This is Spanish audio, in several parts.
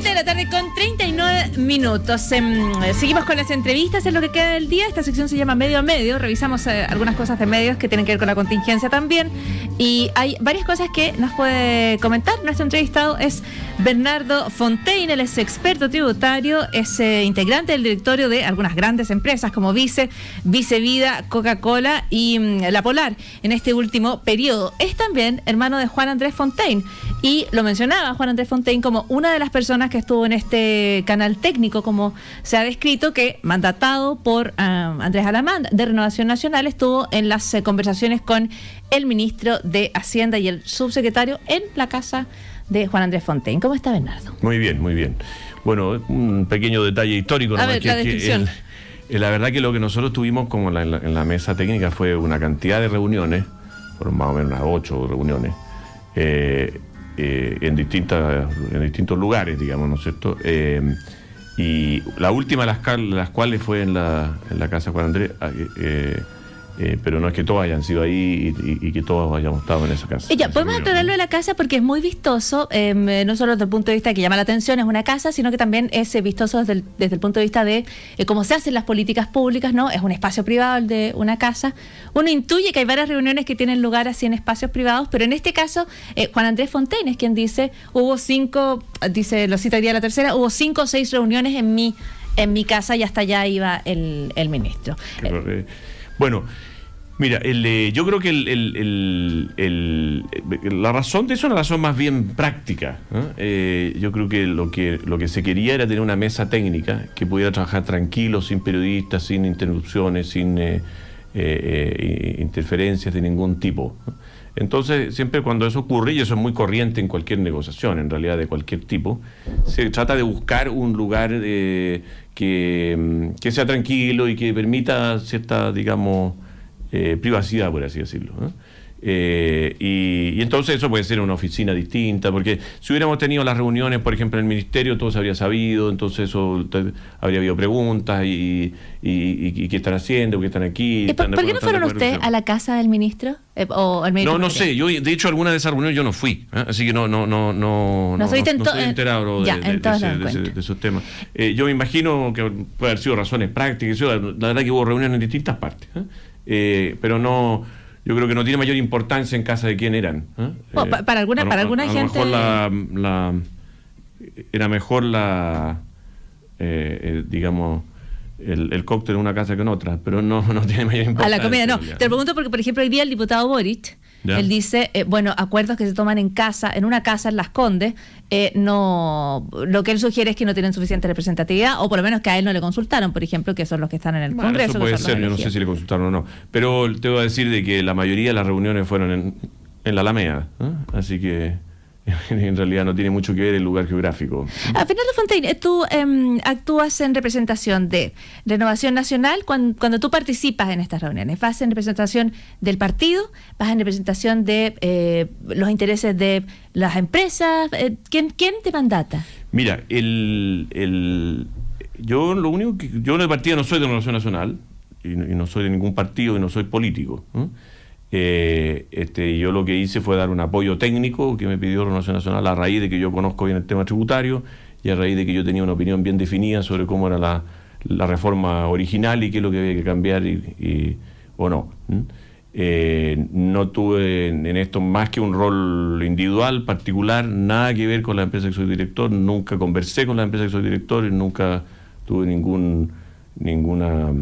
7 de la tarde con 39 minutos. Seguimos con las entrevistas en lo que queda del día. Esta sección se llama Medio a Medio. Revisamos algunas cosas de medios que tienen que ver con la contingencia también. Y hay varias cosas que nos puede comentar. Nuestro entrevistado es Bernardo Fontaine. Él es experto tributario, es integrante del directorio de algunas grandes empresas como Vice Vida, Coca-Cola y La Polar en este último periodo. Es también hermano de Juan Andrés Fontaine. Y lo mencionaba Juan Andrés Fontaine como una de las personas que estuvo en este canal técnico, como se ha descrito, que mandatado por Andrés Alamán de Renovación Nacional, estuvo en las conversaciones con el ministro de Hacienda y el subsecretario en la casa de Juan Andrés Fontaine. ¿Cómo está, Bernardo? Muy bien, muy bien. Bueno, un pequeño detalle histórico. A ver, la descripción. La verdad que lo que nosotros tuvimos como en la mesa técnica fue una cantidad de reuniones, fueron más o menos unas 8 reuniones, en distintos lugares, digamos, ¿no es cierto? Y la última de las cuales fue en la casa de Juan Andrés, pero no es que todos hayan sido ahí y que todos hayamos estado en esa casa. Ya, podemos aclararlo de la casa porque es muy vistoso, no solo desde el punto de vista que llama la atención, es una casa, sino que también es vistoso desde el punto de vista de cómo se hacen las políticas públicas, ¿no? Es un espacio privado el de una casa. Uno intuye que hay varias reuniones que tienen lugar así en espacios privados, pero en este caso, Juan Andrés Fontaine es quien dice, lo citaría la tercera, hubo 5 o 6 reuniones en mi casa y hasta allá iba el ministro. Bueno, mira, yo creo que la razón de eso es una razón más bien práctica, ¿no? Yo creo que lo que se quería era tener una mesa técnica que pudiera trabajar tranquilo, sin periodistas, sin interrupciones, sin interferencias de ningún tipo, ¿no? Entonces, siempre cuando eso ocurre, y eso es muy corriente en cualquier negociación, en realidad de cualquier tipo, se trata de buscar un lugar que sea tranquilo y que permita cierta, digamos, privacidad, por así decirlo, ¿no? Y entonces eso puede ser una oficina distinta, porque si hubiéramos tenido las reuniones, por ejemplo, en el ministerio, todo se habría sabido, entonces eso habría habido preguntas y qué están haciendo, qué están aquí. ¿Por qué no fueron ustedes a la casa del ministro? ¿O el ministro? No sé, yo de hecho alguna de esas reuniones yo no fui, así que no estoy enterado de esos temas. Yo me imagino que puede haber sido razones prácticas, la verdad que hubo reuniones en distintas partes, pero no. Yo creo que no tiene mayor importancia en casa de quién eran. Para alguna gente. A lo mejor era mejor digamos, el cóctel en una casa que en otra, pero no tiene mayor importancia. A la comida, no. Te lo pregunto porque, por ejemplo, hoy día el diputado Boric, ¿ya? Él dice, acuerdos que se toman en una casa en Las Condes, lo que él sugiere es que no tienen suficiente representatividad, o por lo menos que a él no le consultaron, por ejemplo, que son los que están en el Congreso. Eso puede ser, yo no sé si le consultaron o no, pero te voy a decir de que la mayoría de las reuniones fueron en la Alameda, así que en realidad no tiene mucho que ver el lugar geográfico. Fernando Fontaine, tú actúas en representación de Renovación Nacional cuando tú participas en estas reuniones. ¿Vas en representación del partido? ¿Vas en representación de los intereses de las empresas? ¿Quién te mandata? Mira, yo en el partido no soy de Renovación Nacional y no soy de ningún partido y no soy político, ¿no? Yo lo que hice fue dar un apoyo técnico que me pidió Renovación Nacional a raíz de que yo conozco bien el tema tributario y a raíz de que yo tenía una opinión bien definida sobre cómo era la reforma original y qué es lo que había que cambiar o no. No tuve en esto más que un rol individual, particular, nada que ver con la empresa que soy director, nunca conversé con la empresa que soy director y nunca tuve ninguna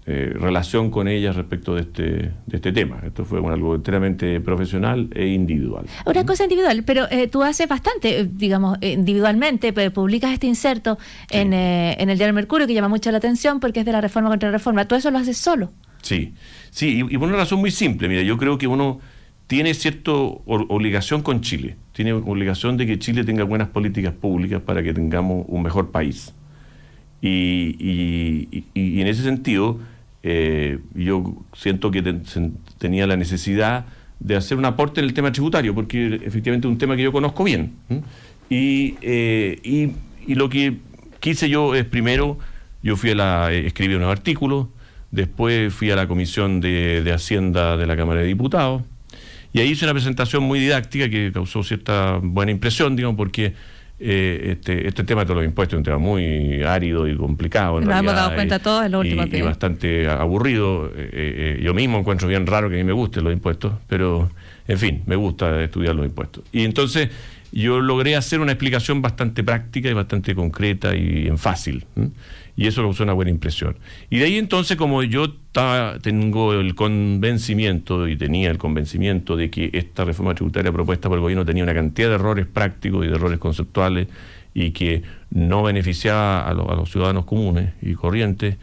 relación con ella respecto de este tema. Esto fue algo enteramente profesional e individual. Una cosa individual, pero tú haces bastante, digamos, individualmente, publicas este inserto sí. en el diario Mercurio que llama mucho la atención porque es de la reforma contra la reforma. ¿Tú eso lo haces solo? Sí, y por una razón muy simple. Mira, yo creo que uno tiene cierta obligación con Chile, tiene obligación de que Chile tenga buenas políticas públicas para que tengamos un mejor país. Y en ese sentido, yo siento que tenía la necesidad de hacer un aporte en el tema tributario, porque efectivamente es un tema que yo conozco bien. Y lo que quise yo es, primero, escribí unos artículos, después fui a la Comisión de Hacienda de la Cámara de Diputados, y ahí hice una presentación muy didáctica que causó cierta buena impresión, digamos, porque este tema de los impuestos es un tema muy árido y complicado. Nos hemos dado cuenta todos en los últimos días. Y bastante aburrido. Yo mismo encuentro bien raro que a mí me gusten los impuestos, pero, en fin, me gusta estudiar los impuestos. Y entonces yo logré hacer una explicación bastante práctica y bastante concreta y en fácil. Y eso causó una buena impresión. Y de ahí entonces, como yo tengo el convencimiento, y tenía el convencimiento de que esta reforma tributaria propuesta por el gobierno tenía una cantidad de errores prácticos y de errores conceptuales, y que no beneficiaba a los ciudadanos comunes y corrientes,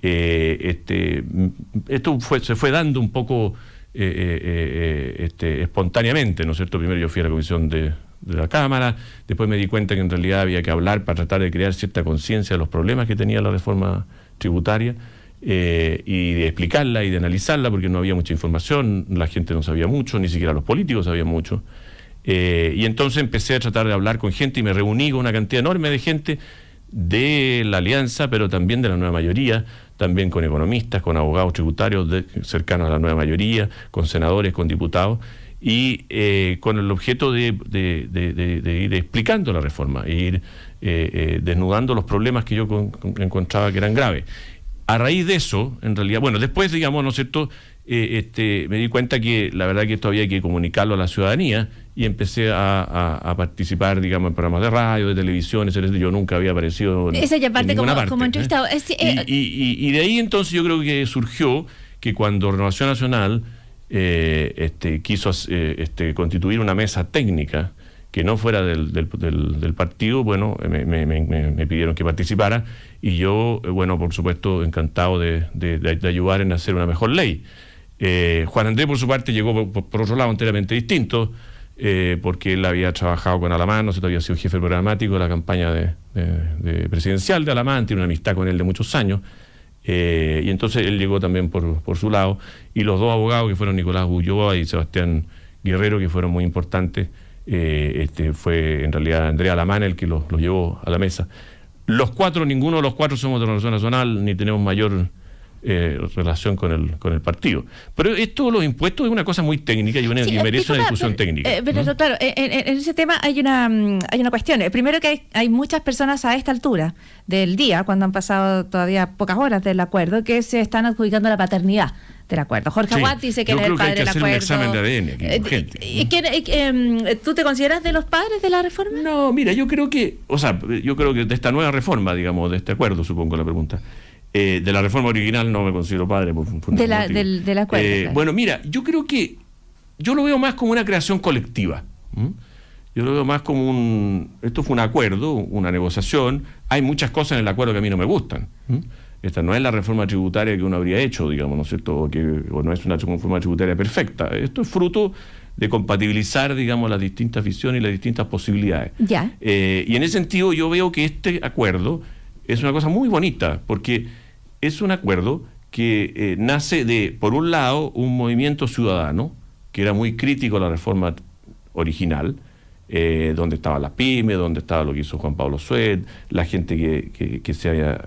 esto se fue dando un poco espontáneamente, ¿no es cierto? Primero yo fui a la comisión de la Cámara, después me di cuenta que en realidad había que hablar para tratar de crear cierta conciencia de los problemas que tenía la reforma tributaria, y de explicarla y de analizarla, porque no había mucha información, la gente no sabía mucho, ni siquiera los políticos sabían mucho. Y entonces empecé a tratar de hablar con gente y me reuní con una cantidad enorme de gente de la Alianza, pero también de la nueva mayoría, también con economistas, con abogados tributarios cercanos a la nueva mayoría, con senadores, con diputados, y con el objeto de ir explicando la reforma, e ir desnudando los problemas que yo encontraba que eran graves. A raíz de eso, en realidad, bueno, después, digamos, ¿no es cierto?, me di cuenta que la verdad que esto había que comunicarlo a la ciudadanía, y empecé a participar, digamos, en programas de radio, de televisión, etc. Yo nunca había aparecido en ninguna parte, como entrevistado. Y de ahí entonces yo creo que surgió que cuando Renovación Nacional quiso constituir una mesa técnica que no fuera del partido, bueno, me pidieron que participara, y yo, bueno, por supuesto, encantado de ayudar en hacer una mejor ley. Juan Andrés, por su parte, llegó por otro lado enteramente distinto, porque él había trabajado con Alamán, no sé, había sido jefe programático de la campaña de presidencial de Alamán, tiene una amistad con él de muchos años, y entonces él llegó también por su lado, y los dos abogados que fueron Nicolás Ulloa y Sebastián Guerrero, que fueron muy importantes, fue en realidad Andrea Alamán el que los llevó a la mesa. Los cuatro, ninguno de los cuatro somos de Renovación Nacional, ni tenemos mayor relación con el partido. Pero esto, los impuestos, es una cosa muy técnica y merece una discusión técnica. Pero claro, en ese tema hay una cuestión. Primero que hay muchas personas a esta altura del día, cuando han pasado todavía pocas horas del acuerdo, que se están adjudicando la paternidad del acuerdo. Jorge Aguat dice que él es el padre del acuerdo. Yo creo que hay que hacer un examen de ADN. ¿Tú te consideras de los padres de la reforma? No, mira, yo creo que de esta nueva reforma, digamos, de este acuerdo, supongo la pregunta. De la reforma original no me considero padre por del acuerdo. Claro. Bueno, mira, yo creo que yo lo veo más como una creación colectiva. Yo lo veo más como esto fue un acuerdo, una negociación. Hay muchas cosas en el acuerdo que a mí no me gustan. Esta no es la reforma tributaria que uno habría hecho, digamos, ¿no es cierto? O no es una reforma tributaria perfecta. Esto es fruto de compatibilizar, digamos, las distintas visiones y las distintas posibilidades. Ya. Y en ese sentido yo veo que este acuerdo es una cosa muy bonita, porque es un acuerdo que nace de, por un lado, un movimiento ciudadano que era muy crítico a la reforma original, donde estaban las pymes, donde estaba lo que hizo Juan Pablo Suet, la gente que se había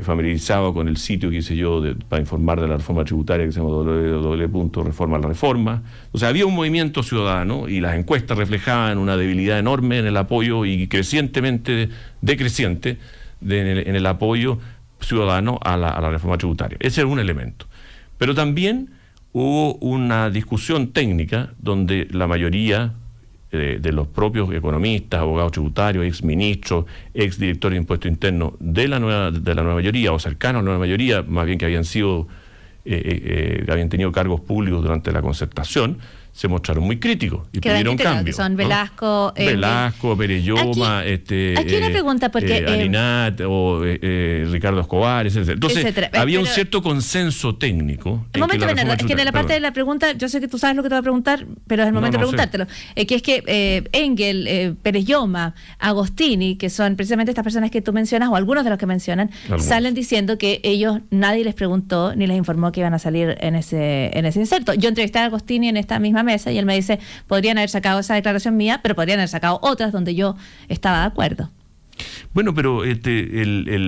familiarizado con el sitio, qué sé yo, para informar de la reforma tributaria, que se llama www.reforma-la-reforma. O sea, había un movimiento ciudadano, y las encuestas reflejaban una debilidad enorme en el apoyo, y crecientemente decreciente en el apoyo ciudadano a la reforma tributaria. Ese era un elemento. Pero también hubo una discusión técnica donde la mayoría de los propios economistas, abogados tributarios, exministros, exdirectores de impuestos internos de la nueva mayoría, o cercanos a la nueva mayoría, más bien que habían tenido cargos públicos durante la concertación, se mostraron muy críticos y pidieron cambios. Son Velasco, Pérez Lloma, aquí una pregunta, porque Alinat o Ricardo Escobar, etc. Entonces, había un cierto consenso técnico. Un momento, Bernardo, es que en la parte de la pregunta, yo sé que tú sabes lo que te voy a preguntar, pero es el momento de preguntártelo. Que es que Engel, Pérez Lloma, Agostini, que son precisamente estas personas que tú mencionas, o algunos de los que mencionan, salen diciendo que nadie les preguntó ni les informó que iban a salir en ese inserto. Yo entrevisté a Agostini en esta misma mesa y él me dice, podrían haber sacado esa declaración mía, pero podrían haber sacado otras donde yo estaba de acuerdo. Bueno, pero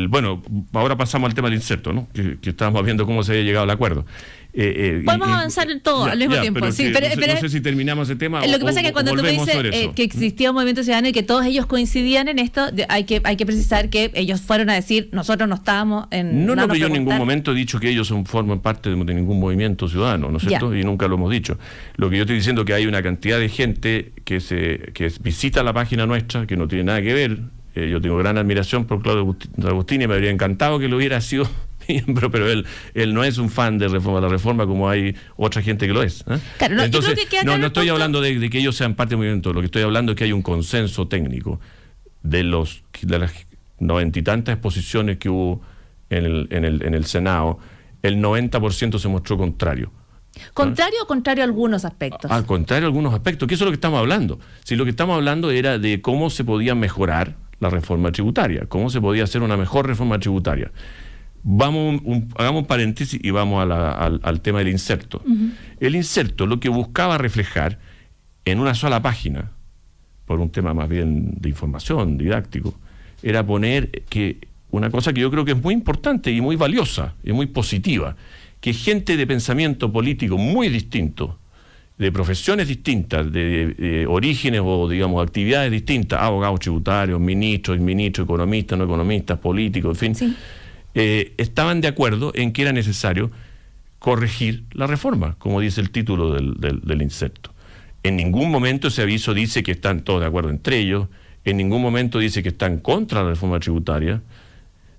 bueno, ahora pasamos al tema del inserto, ¿no? Que estábamos viendo cómo se había llegado al acuerdo. Podemos avanzar en todo al mismo tiempo. Pero, sí, no sé si terminamos ese tema. Lo que pasa es que cuando tú me dices que existía un movimiento ciudadano y que todos ellos coincidían en esto, hay que precisar que ellos fueron a decir, nosotros no estábamos en... No, yo en ningún momento he dicho que ellos forman parte de ningún movimiento ciudadano, ¿no es cierto? Y nunca lo hemos dicho. Lo que yo estoy diciendo es que hay una cantidad de gente que visita la página nuestra, que no tiene nada que ver. Yo tengo gran admiración por Claudio Agostini, me habría encantado que lo hubiera sido miembro, pero él no es un fan de la reforma como hay otra gente que lo es. Claro, entonces, no estoy hablando de que ellos sean parte del movimiento, lo que estoy hablando es que hay un consenso técnico de las 90 y tantas exposiciones que hubo en el Senado, el 90% se mostró contrario. ¿Contrario o contrario a algunos aspectos? Al contrario a algunos aspectos, que eso es lo que estamos hablando. Si lo que estamos hablando era de cómo se podía mejorar la reforma tributaria, cómo se podía hacer una mejor reforma tributaria. Hagamos un paréntesis y vamos al tema del inserto. El inserto lo que buscaba reflejar en una sola página, por un tema más bien de información, didáctico, era poner que una cosa que yo creo que es muy importante y muy valiosa y muy positiva, que gente de pensamiento político muy distinto, de profesiones distintas, de orígenes o, digamos, actividades distintas, abogados tributarios, ministros, exministros, economistas, no economistas, políticos, en fin, sí, estaban de acuerdo en que era necesario corregir la reforma, como dice el título del inserto. En ningún momento ese aviso dice que están todos de acuerdo entre ellos, en ningún momento dice que están contra la reforma tributaria,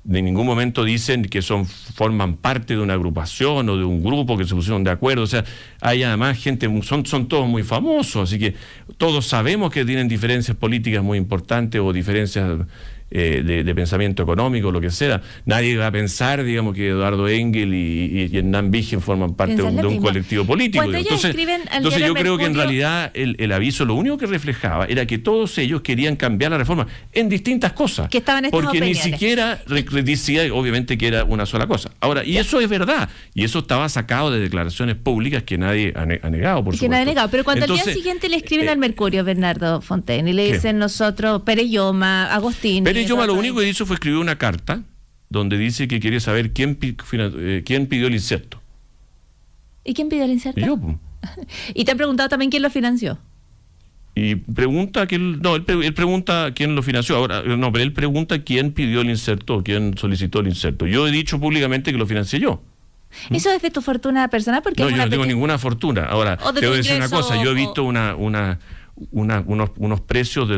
en ningún momento dicen que forman parte de una agrupación o de un grupo que se pusieron de acuerdo. O sea, hay además gente, son todos muy famosos, así que todos sabemos que tienen diferencias políticas muy importantes o diferencias de pensamiento económico, lo que sea. Nadie va a pensar, digamos, que Eduardo Engel y Hernán Vigen forman parte de un colectivo político. Entonces yo creo que en realidad el aviso lo único que reflejaba era que todos ellos querían cambiar la reforma en distintas cosas, que estaban estas porque opiniones. Ni siquiera decía obviamente que era una sola cosa. Ahora, y eso es verdad, y eso estaba sacado de declaraciones públicas que nadie ha negado, por supuesto. Que nadie ha negado, pero cuando al día siguiente le escriben al Mercurio, Bernardo Fontaine, y le dicen nosotros, Pérez Lloma, Agostini... Yo lo único que hizo fue escribir una carta donde dice que quiere saber quién pidió el inserto. ¿Y quién pidió el inserto? Yo. ¿Y te han preguntado también quién lo financió? Y pregunta él pregunta quién lo financió. Ahora, no, pero él pregunta quién pidió el inserto, quién solicitó el inserto. Yo he dicho públicamente que lo financié yo. ¿Eso es de tu fortuna personal? Porque no, yo no tengo ninguna fortuna. Ahora, te voy a decir una cosa. Yo he visto unos precios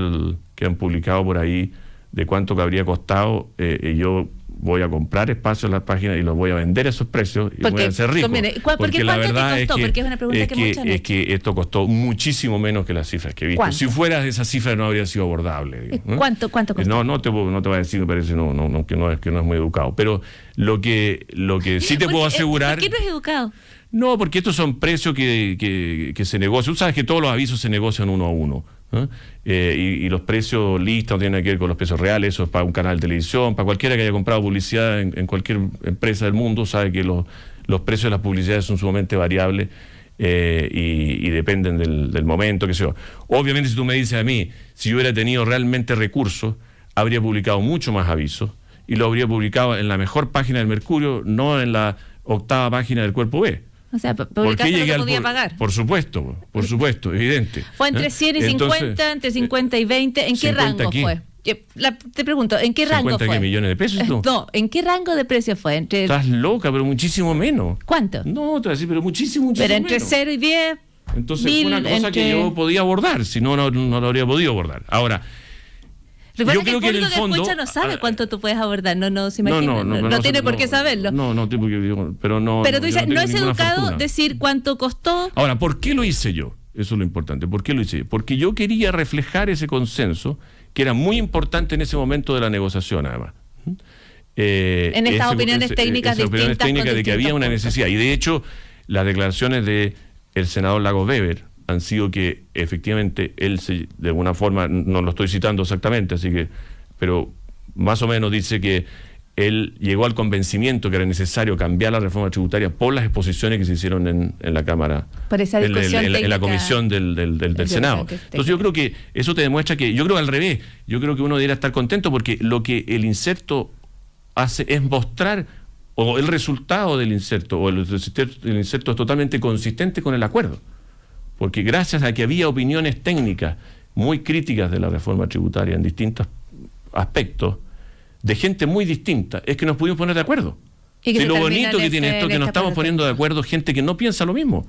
que han publicado por ahí de cuánto que habría costado, y yo voy a comprar espacio en las páginas y los voy a vender a esos precios y voy a ser rico. Porque la verdad es que esto costó muchísimo menos que las cifras que he visto. ¿Cuánto? Si fuera de esas cifras no habría sido abordable. ¿Cuánto costó? No te voy a decir, me parece que no es muy educado. Pero lo que sí te puedo asegurar... ¿Por qué no es educado? No, porque estos son precios que se negocian. Tú sabes que todos los avisos se negocian uno a uno. Y los precios listas no tienen nada que ver con los precios reales. Eso es para un canal de televisión, para cualquiera que haya comprado publicidad en cualquier empresa del mundo, sabe que los precios de las publicidades son sumamente variables y dependen del momento, qué sé yo. Obviamente, si tú me dices a mí, si yo hubiera tenido realmente recursos, habría publicado mucho más avisos y lo habría publicado en la mejor página del Mercurio, no en la 8ª página del Cuerpo B. O sea, publicaste lo que podía pagar. Por supuesto, evidente. Fue entre 100 y 50, entre 50 y 20. ¿En qué rango fue? Te pregunto, ¿en qué rango fue? ¿50 millones de pesos? No, ¿en qué rango de precio fue? Estás loca, pero muchísimo menos. ¿Cuánto? No, te voy a decir, pero muchísimo pero menos. Entre 0 y 10. Entonces fue una cosa que yo podía abordar, si no lo habría podido abordar. Ahora, yo creo que el fondo no sabe cuánto tú puedes abordar, no se imagina, no tiene por qué saberlo. Pero tú dices, no es educado decir cuánto costó. Ahora, ¿por qué lo hice yo? Eso es lo importante. ¿Por qué lo hice yo? Porque yo quería reflejar ese consenso que era muy importante en ese momento de la negociación, además. En estas opiniones técnicas distintas de que había una necesidad. Y de hecho, las declaraciones del senador Lagos Weber han sido que efectivamente él de alguna forma, no lo estoy citando exactamente, pero más o menos dice que él llegó al convencimiento que era necesario cambiar la reforma tributaria por las exposiciones que se hicieron en la Cámara, por esa discusión en la comisión del Senado. Entonces yo creo que eso te demuestra que, yo creo al revés, yo creo que uno debería estar contento porque lo que el inserto hace es mostrar o el resultado del inserto, o el inserto es totalmente consistente con el acuerdo. Porque gracias a que había opiniones técnicas muy críticas de la reforma tributaria en distintos aspectos, de gente muy distinta, es que nos pudimos poner de acuerdo. Y lo bonito que tiene esto es que nos estamos poniendo de acuerdo gente que no piensa lo mismo.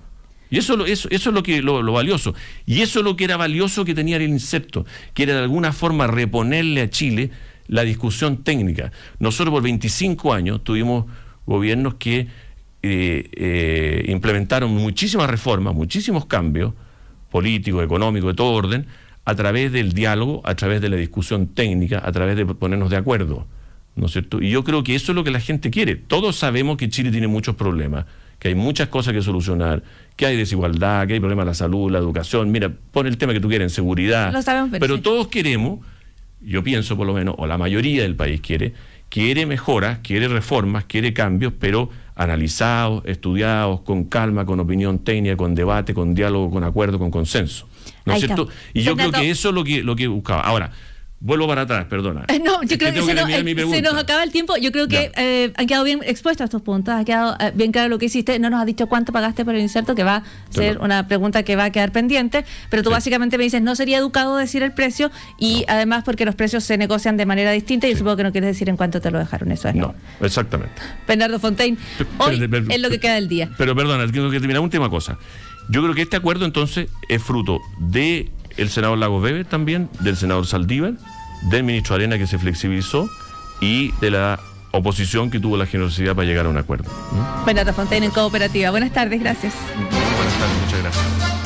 Y eso es lo valioso. Y eso es lo que era valioso que tenía el inserto, que era de alguna forma reponerle a Chile la discusión técnica. Nosotros por 25 años tuvimos gobiernos que implementaron muchísimas reformas, muchísimos cambios políticos, económicos, de todo orden, a través del diálogo, a través de la discusión técnica, a través de ponernos de acuerdo, ¿no es cierto? Y yo creo que eso es lo que la gente quiere. Todos sabemos que Chile tiene muchos problemas, que hay muchas cosas que solucionar, que hay desigualdad, que hay problemas de la salud, la educación. Mira, pon el tema que tú quieres, en seguridad. Lo sabemos, pero sí. Todos queremos, yo pienso por lo menos, o la mayoría del país quiere mejoras, quiere reformas, quiere cambios, pero analizados, estudiados, con calma, con opinión técnica, con debate, con diálogo, con acuerdo, con consenso. ¿No es cierto? Y yo creo que eso es lo que buscaba. Ahora, vuelvo para atrás, perdona. No, yo creo que se nos acaba el tiempo. Yo creo que han quedado bien expuestos estos puntos, ha quedado bien claro lo que hiciste. No nos has dicho cuánto pagaste por el inserto, que va a ser una pregunta que va a quedar pendiente, pero tú básicamente me dices, no sería educado decir el precio, y además porque los precios se negocian de manera distinta, y supongo que no quieres decir en cuánto te lo dejaron. Eso es. No, exactamente. Bernardo Fontaine, hoy es lo que queda del día. Pero perdona, tengo que terminar última cosa. Yo creo que este acuerdo entonces es fruto de el senador Lagos Weber también, del senador Saldívar, del ministro Arena, que se flexibilizó, y de la oposición que tuvo la generosidad para llegar a un acuerdo. Bernardo Fontaine en Cooperativa. Buenas tardes, gracias. Buenas tardes, muchas gracias.